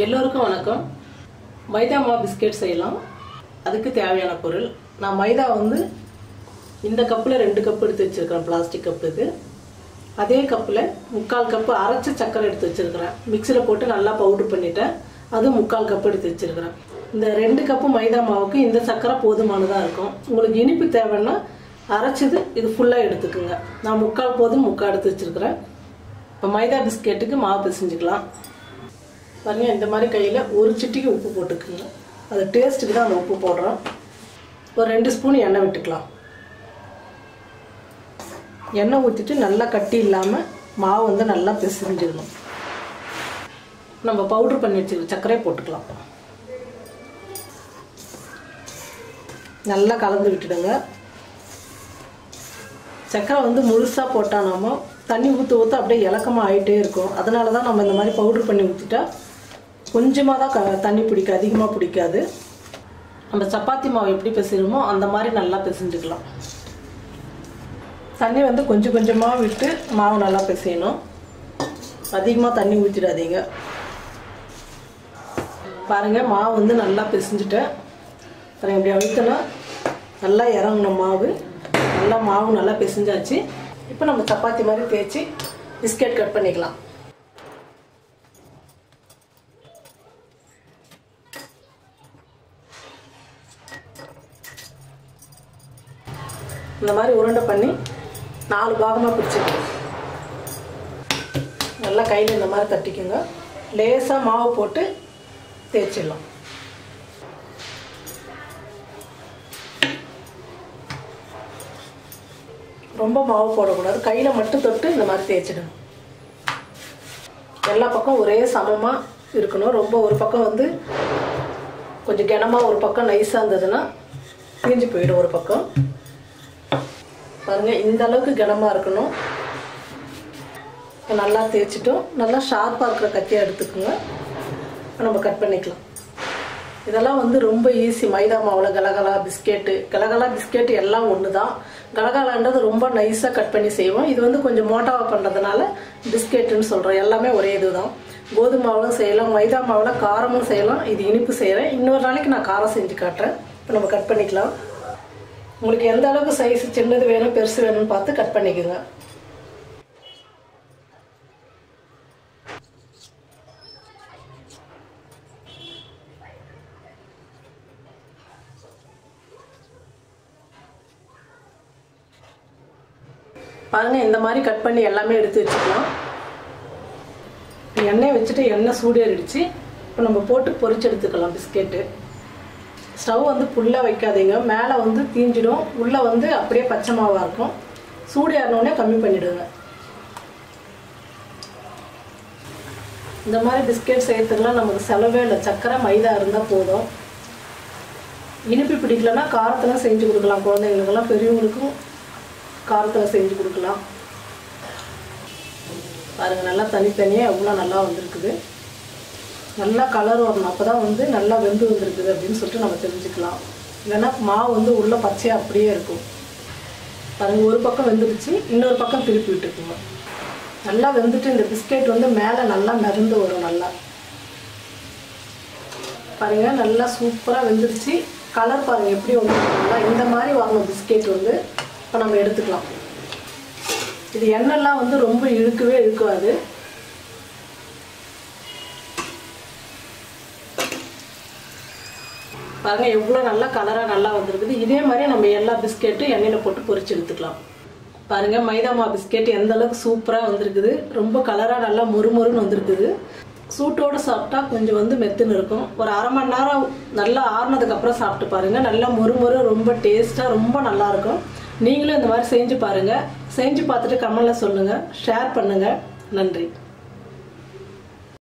எல்லோருக்கும் வணக்கம். மைதா மாவு பிஸ்கெட் செய்யலாம். அதுக்கு தேவையான பொருள், நான் மைதா வந்து இந்த கப்பில் 2 கப் எடுத்து வச்சுருக்கிறேன், பிளாஸ்டிக் கப் இது. அதே கப்பில் 3/4 கப்பு அரைச்ச சர்க்கரை எடுத்து வச்சுருக்கிறேன். மிக்சியில் போட்டு நல்லா பவுடர் பண்ணிவிட்டேன். அது 3/4 கப் எடுத்து வச்சுருக்கிறேன். இந்த 2 கப்பு மைதா மாவுக்கு இந்த சர்க்கரை போதுமானதாக இருக்கும். உங்களுக்கு இனிப்பு தேவைன்னா அரைச்சது இது ஃபுல்லாக எடுத்துக்குங்க. நான் 3/4 போதும் 3/4 எடுத்து வச்சுருக்கிறேன். இப்போ மைதா பிஸ்கெட்டுக்கு மாவு பிசைஞ்சுக்கலாம். பாருங்க, இந்த மாதிரி கையில் ஒரு சிட்டிக்கு உப்பு போட்டுக்குங்க. அது டேஸ்ட்டுக்கு தான் அந்த உப்பு போடுறோம். ஒரு 2 ஸ்பூன் எண்ணெய் விட்டுக்கலாம். எண்ணெய் ஊற்றிட்டு நல்லா கட்டி இல்லாமல் மாவு வந்து நல்லா பிசைஞ்சிடணும். நம்ம பவுட்ரு பண்ணி வச்சுருக்க சர்க்கரையை போட்டுக்கலாம். நல்லா கலந்து விட்டுடுங்க. சர்க்கரை வந்து முழுசாக போட்டால் நம்ம தண்ணி ஊற்ற ஊற்ற அப்படியே இலக்கமாக ஆகிட்டே இருக்கும். அதனால தான் நம்ம இந்த மாதிரி பவுட்ரு பண்ணி ஊற்றிட்டா கொஞ்சமாக தான் தண்ணி பிடிக்கும், அதிகமாக பிடிக்காது. நம்ம சப்பாத்தி மாவு எப்படி பிசைகிறோமோ அந்த மாதிரி நல்லா பிசைஞ்சுக்கலாம். தண்ணி வந்து கொஞ்சம் கொஞ்சமாக விட்டு மாவு நல்லா பிசையணும். அதிகமாக தண்ணி ஊற்றிடாதீங்க. பாருங்கள், மாவு வந்து நல்லா பிசைஞ்சிட்டேன். அப்புறம் இப்படி அழுத்தினா நல்லா இறங்கணும் மாவு. மாவு நல்லா பிசைஞ்சாச்சு. இப்போ நம்ம சப்பாத்தி மாதிரி தேய்ச்சி பிஸ்கெட் கட் பண்ணிக்கலாம். இந்த மாதிரி உருண்டை பண்ணி 4 பாகமாக பிடிச்சிக்கலாம். நல்லா கையில் இந்த மாதிரி தட்டிக்குங்க. லேசாக மாவு போட்டு தேய்ச்சிடலாம். ரொம்ப மாவு போடக்கூடாது, கையில் மட்டும் தொட்டு இந்த மாதிரி தேய்ச்சிடணும். எல்லா பக்கம் ஒரே சமமாக இருக்கணும். ரொம்ப ஒரு பக்கம் வந்து கொஞ்சம் கனமாக, ஒரு பக்கம் நைஸாக இருந்ததுன்னா பிரிஞ்சு போயிடும் ஒரு பக்கம். பாருங்கள், இந்த அளவுக்கு கனமாக இருக்கணும். நல்லா தேய்ச்சிட்டோம். நல்லா ஷார்ப்பாக இருக்கிற கத்தியாக எடுத்துக்கோங்க. நம்ம கட் பண்ணிக்கலாம். இதெல்லாம் வந்து ரொம்ப ஈஸி. மைதா மாவில் கலகலா பிஸ்கெட்டு எல்லாம் ஒன்று தான். கலகலான்றது ரொம்ப நைஸாக கட் பண்ணி செய்வோம். இது வந்து கொஞ்சம் மோட்டாவாக பண்ணுறதுனால பிஸ்கெட்டுன்னு சொல்கிறோம். எல்லாமே ஒரே இது தான். கோதுமை மாவுலும் செய்யலாம், மைதா மாவில் காரமும் செய்யலாம். இது இனிப்பு செய்கிறேன். இன்னொரு நாளைக்கு நான் காரம் செஞ்சு காட்டுறேன். இப்போ நம்ம கட் பண்ணிக்கலாம். உங்களுக்கு எந்த அளவுக்கு சைஸ், சின்னது வேணும் பெருசு வேணும்னு பார்த்து கட் பண்ணிக்கோங்க. பாருங்கள், இந்த மாதிரி கட் பண்ணி எல்லாமே எடுத்து வச்சுக்கலாம். எண்ணெய் வச்சுட்டு எண்ணெய் சூடேறிடுச்சு. இப்போ நம்ம போட்டு பொரிச்சு எடுத்துக்கலாம் பிஸ்கெட்டு. ஸ்டவ் வந்து ஃபுல்லாக வைக்காதீங்க, மேலே வந்து தீஞ்சிடும். உள்ளே வந்து அப்படியே பச்சை மாவாக இருக்கும். சூடு ஏறினோடனே கம்மி பண்ணிவிடுங்க. இந்த மாதிரி பிஸ்கெட் செய்யறதுக்குலாம் நமக்கு செலவே இல்லை. சர்க்கரை மைதா இருந்தால் போதும். இனிப்பு பிடிக்கலன்னா காரத்தில் செஞ்சு கொடுக்கலாம். குழந்தைங்களுக்கெல்லாம், பெரியவங்களுக்கும் காரத்தில் செஞ்சு கொடுக்கலாம். பாருங்கள், நல்லா தனித்தனியாக எவ்வளோ நல்லா வந்திருக்குது. நல்லா கலர் வரணும், அப்போ தான் வந்து நல்லா வெந்து வந்துருக்குது அப்படின்னு சொல்லிட்டு நம்ம தெரிஞ்சுக்கலாம். இல்லைன்னா மாவு வந்து உள்ளே பச்சையாக அப்படியே இருக்கும். பாருங்கள், ஒரு பக்கம் வெந்துருச்சு, இன்னொரு பக்கம் திருப்பி விட்டுக்குங்க. நல்லா வெந்துட்டு இந்த பிஸ்கெட் வந்து மேலே நல்லா மிதந்து வரும். நல்லா பாருங்கள், நல்லா சூப்பராக வெந்துருச்சு. கலர் பாருங்கள் எப்படி வந்துருக்குங்களா. இந்த மாதிரி வரணும் பிஸ்கெட் வந்து. இப்போ நம்ம எடுத்துக்கலாம். இது எண்ணெய்லாம் வந்து ரொம்ப இழுக்கவே இழுக்காது. பாருங்கள், எவ்வளோ நல்லா கலராக நல்லா வந்துருக்குது. இதே மாதிரி நம்ம எல்லா பிஸ்கெட்டும் எண்ணெயில் போட்டு பொரிச்சு எடுத்துக்கலாம். பாருங்கள், மைதா மாவு பிஸ்கெட் எந்த அளவுக்கு சூப்பராக வந்திருக்குது. ரொம்ப கலராக நல்லா மொறுமொறுன்னு வந்திருக்குது. சூட்டோடு சாப்பிட்டா கொஞ்சம் வந்து மெத்துன்னு இருக்கும். ஒரு அரை மணி நேரம் நல்லா ஆறுனதுக்கப்புறம் சாப்பிட்டு பாருங்கள். நல்லா மொறுமொறு, ரொம்ப டேஸ்ட்டாக, ரொம்ப நல்லாயிருக்கும். நீங்களும் இந்த மாதிரி செஞ்சு பாருங்கள். செஞ்சு பார்த்துட்டு கமெண்ட்ல சொல்லுங்கள், ஷேர் பண்ணுங்கள். நன்றி.